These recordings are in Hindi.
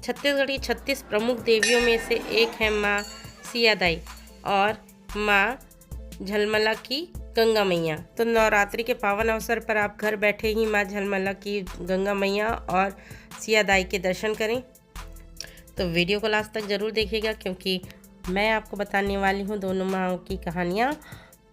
छत्तीसगढ़ की 36 प्रमुख देवियों में से एक है माँ सियादाई और माँ झलमला की गंगा मैया। तो नवरात्रि के पावन अवसर पर आप घर बैठे ही माँ झलमला की गंगा मैया और सियादाई के दर्शन करें। तो वीडियो को लास्ट तक ज़रूर देखिएगा, क्योंकि मैं आपको बताने वाली हूँ दोनों माँओं की कहानियाँ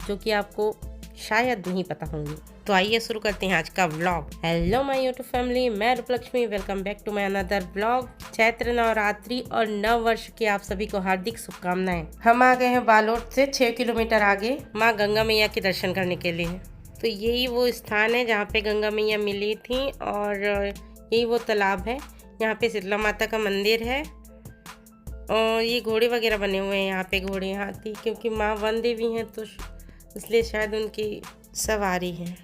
जो कि आपको शायद नहीं पता होंगी। तो आइए शुरू करते हैं आज का vlog. Hello my YouTube family, मैं Roopalakshmi, welcome back to my another vlog. Chaitra Navratri और नव वर्ष की आप सभी को हार्दिक शुभकामनाएं। हम आ गए हैं बालोद से 6 किलोमीटर आगे माँ गंगा मैया के दर्शन करने के लिए। तो यही वो स्थान है जहाँ पे गंगा मैया मिली थी और यही वो तालाब है। यहाँ पे शीतला माता का मंदिर है और ये घोड़े वगैरह बने हुए हैं। यहाँ पे घोड़े हाथी, क्योंकि माँ वन देवी हैं तो इसलिए शायद उनकी सवारी है।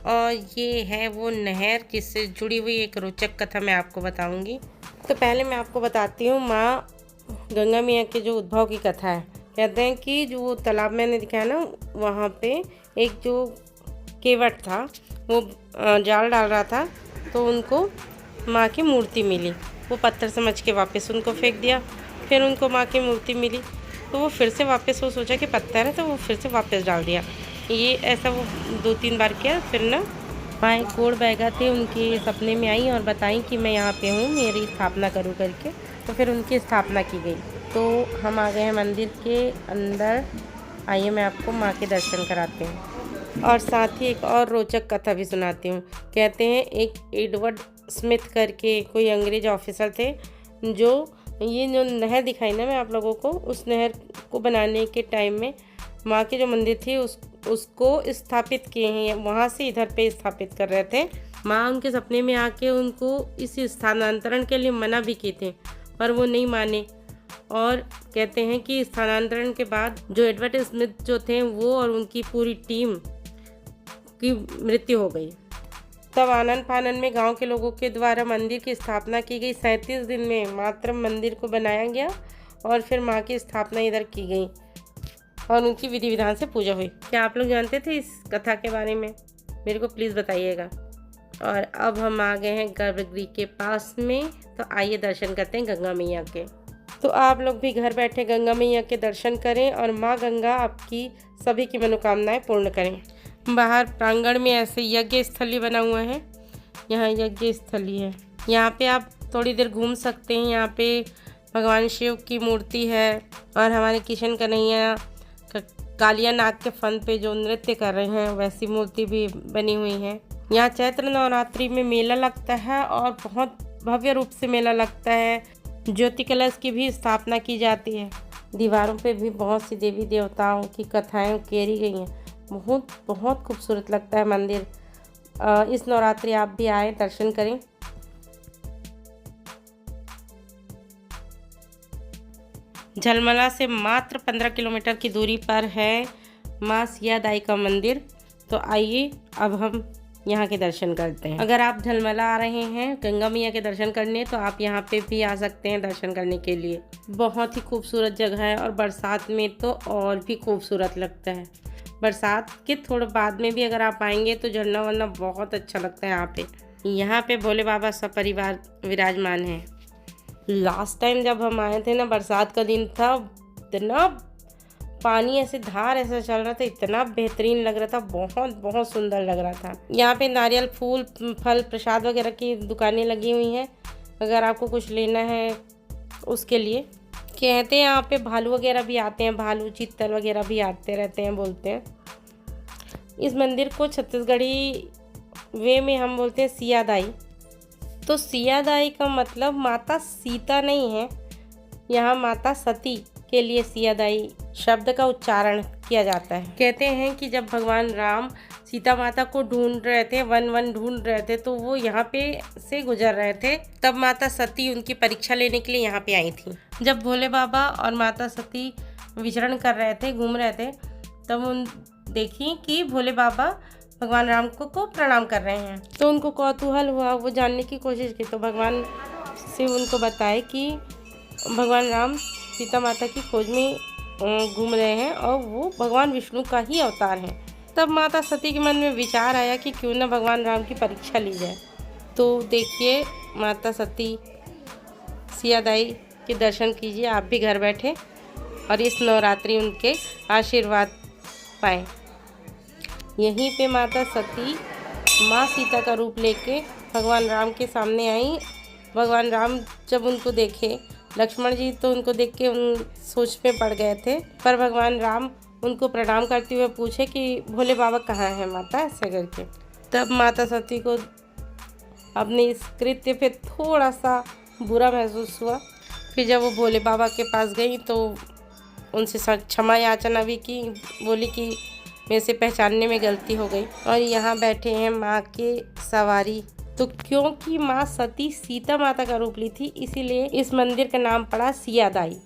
और ये है वो नहर जिससे जुड़ी हुई एक रोचक कथा मैं आपको बताऊंगी। तो पहले मैं आपको बताती हूँ माँ गंगा मैया के जो उद्भव की कथा है। कहते हैं कि जो तालाब मैंने दिखाया ना, वहाँ पे एक जो केवट था वो जाल डाल रहा था, तो उनको माँ की मूर्ति मिली। वो पत्थर समझ के वापस उनको फेंक दिया। फिर उनको माँ की मूर्ति मिली तो वो फिर से वापस, वो सोचा कि पत्थर है तो वो फिर से वापस डाल दिया। ये ऐसा वो 2-3 बार किया। फिर ना माँ एक कोढ़ बैगा थे, उनके सपने में आई और बताई कि मैं यहाँ पे हूँ, मेरी स्थापना करूँ करके। तो फिर उनकी स्थापना की गई। तो हम आ गए हैं मंदिर के अंदर। आइए मैं आपको माँ के दर्शन कराती हूँ और साथ ही एक और रोचक कथा भी सुनाती हूँ। कहते हैं एक एडवर्ड स्मिथ करके कोई अंग्रेज ऑफिसर थे, जो ये जो नहर दिखाई ना मैं आप लोगों को, उस नहर को बनाने के टाइम में माँ के जो मंदिर थी उसको स्थापित किए हैं। वहाँ से इधर पे स्थापित कर रहे थे। माँ उनके सपने में आके उनको इस स्थानांतरण के लिए मना भी किए थे, पर वो नहीं माने। और कहते हैं कि स्थानांतरण के बाद जो एडवर्ड स्मिथ जो थे वो और उनकी पूरी टीम की मृत्यु हो गई। तब आनन फानन में गांव के लोगों के द्वारा मंदिर की स्थापना की गई। 37 दिन में मात्र मंदिर को बनाया गया और फिर माँ की स्थापना इधर की गई और उनकी विधि विधान से पूजा हुई। क्या आप लोग जानते थे इस कथा के बारे में? मेरे को प्लीज़ बताइएगा। और अब हम आ गए हैं गर्भगृह के पास में। तो आइए दर्शन करते हैं गंगा मैया के। तो आप लोग भी घर बैठे गंगा मैया के दर्शन करें और माँ गंगा आपकी सभी की मनोकामनाएं पूर्ण करें। बाहर प्रांगण में ऐसे यज्ञ स्थली बना हुआ है। यहाँ यज्ञ स्थली है, यहाँ पे आप थोड़ी देर घूम सकते हैं। यहाँ पे भगवान शिव की मूर्ति है और हमारे किशन कन्हैया कालिया नाग के फन पे जो नृत्य कर रहे हैं वैसी मूर्ति भी बनी हुई है। यहाँ चैत्र नवरात्रि में मेला लगता है और बहुत भव्य रूप से मेला लगता है। ज्योति कलश की भी स्थापना की जाती है। दीवारों पे भी बहुत सी देवी देवताओं की कथाएं उकेरी गई हैं। बहुत बहुत खूबसूरत लगता है मंदिर। इस नवरात्रि आप भी आए, दर्शन करें। झलमला से मात्र 15 किलोमीटर की दूरी पर है माँ सियादाई का मंदिर। तो आइए अब हम यहाँ के दर्शन करते हैं। अगर आप झलमला आ रहे हैं गंगा मैया के दर्शन करने तो आप यहाँ पे भी आ सकते हैं दर्शन करने के लिए। बहुत ही खूबसूरत जगह है और बरसात में तो और भी खूबसूरत लगता है। बरसात के थोड़े बाद में भी अगर आप आएंगे तो झरना वरना बहुत अच्छा लगता है। यहाँ पे भोले बाबा सपरिवार विराजमान है। लास्ट टाइम जब हम आए थे ना, बरसात का दिन था, इतना पानी ऐसे धार ऐसा चल रहा था, इतना बेहतरीन लग रहा था, बहुत बहुत सुंदर लग रहा था। यहाँ पे नारियल फूल फल प्रसाद वगैरह की दुकानें लगी हुई हैं, अगर आपको कुछ लेना है उसके लिए। कहते हैं यहाँ पे भालू वगैरह भी आते हैं, भालू चीतल वगैरह भी आते रहते हैं, बोलते हैं। इस मंदिर को छत्तीसगढ़ी वे में हम बोलते हैं सियादाई। तो सियादाई का मतलब माता सीता नहीं है, यहाँ माता सती के लिए सियादाई शब्द का उच्चारण किया जाता है। कहते हैं कि जब भगवान राम सीता माता को ढूंढ रहे थे, वन ढूंढ रहे थे, तो वो यहाँ पे से गुजर रहे थे, तब माता सती उनकी परीक्षा लेने के लिए यहाँ पे आई थी। जब भोले बाबा और माता सती विचरण कर रहे थे, घूम रहे थे, तब उन देखी कि भोले बाबा भगवान राम को प्रणाम कर रहे हैं। तो उनको कौतूहल हुआ, वो जानने की कोशिश की। तो भगवान से उनको बताए कि भगवान राम सीता माता की खोज में घूम रहे हैं और वो भगवान विष्णु का ही अवतार है। तब माता सती के मन में विचार आया कि क्यों ना भगवान राम की परीक्षा ली जाए। तो देखिए माता सती सिया दाई के दर्शन कीजिए आप भी घर बैठे और इस नवरात्रि उनके आशीर्वाद पाएँ। यहीं पे माता सती माँ सीता का रूप लेके भगवान राम के सामने आई। भगवान राम जब उनको देखे, लक्ष्मण जी तो उनको देख के उन सोच में पड़ गए थे, पर भगवान राम उनको प्रणाम करते हुए पूछे कि भोले बाबा कहाँ हैं माता, ऐसे करके। तब माता सती को अपने इस कृत्य पे थोड़ा सा बुरा महसूस हुआ। फिर जब वो भोले बाबा के पास गई तो उनसे क्षमा याचना भी की, बोली कि मेरे से पहचानने में गलती हो गई। और यहाँ बैठे हैं माँ के सवारी। तो क्योंकि माँ सती सीता माता का रूप ली थी, इसीलिए इस मंदिर का नाम पड़ा सियादाई।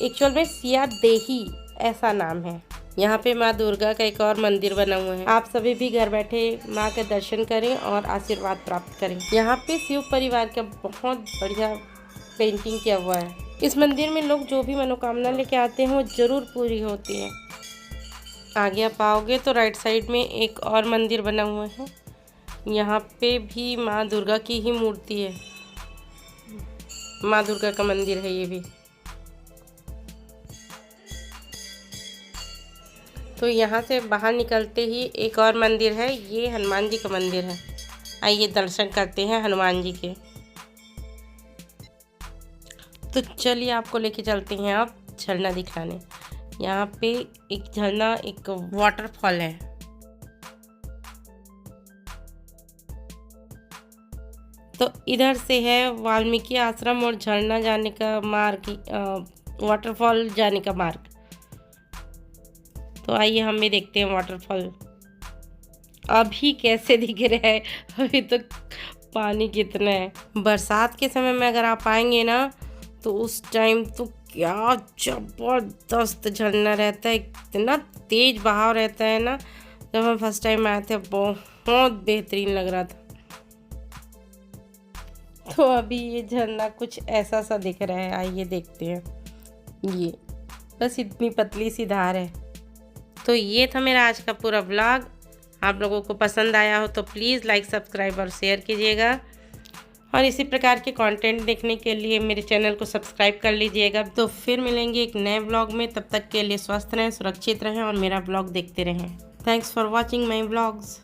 एक्चुअल में सिया देही ऐसा नाम है। यहाँ पे माँ दुर्गा का एक और मंदिर बना हुआ है। आप सभी भी घर बैठे माँ के दर्शन करें और आशीर्वाद प्राप्त करें। यहाँ पे शिव परिवार का बहुत बढ़िया पेंटिंग किया हुआ है। इस मंदिर में लोग जो भी मनोकामना लेके आते हैं वो जरूर पूरी होती है। आगे आप आओगे तो राइट साइड में एक और मंदिर बना हुआ है। यहाँ पे भी माँ दुर्गा की ही मूर्ति है। माँ दुर्गा का मंदिर है ये भी। तो यहाँ से बाहर निकलते ही एक और मंदिर है, ये हनुमान जी का मंदिर है। आइए दर्शन करते हैं हनुमान जी के। तो चलिए आपको लेके चलते हैं आप झरना दिखाने। यहाँ पे एक झरना, एक वाटरफॉल है। तो इधर से है वाल्मीकि आश्रम और झरना जाने का मार्ग, वाटरफॉल जाने का मार्ग। तो आइए हम भी देखते हैं वाटरफॉल अभी कैसे दिख रहा है। अभी तो पानी कितना है। बरसात के समय में अगर आप आएंगे ना तो उस टाइम तो क्या जबरदस्त झरना रहता है, इतना तेज बहाव रहता है ना। जब हम फर्स्ट टाइम आए थे बहुत बेहतरीन लग रहा था। तो अभी ये झरना कुछ ऐसा सा दिख रहा है, आइए देखते हैं। ये बस इतनी पतली सी धार है। तो ये था मेरा आज का पूरा व्लॉग। आप लोगों को पसंद आया हो तो प्लीज़ लाइक, सब्सक्राइब और शेयर कीजिएगा। और इसी प्रकार के कंटेंट देखने के लिए मेरे चैनल को सब्सक्राइब कर लीजिएगा। तो फिर मिलेंगे एक नए व्लॉग में। तब तक के लिए स्वस्थ रहें, सुरक्षित रहें और मेरा व्लॉग देखते रहें। Thanks for watching my vlogs.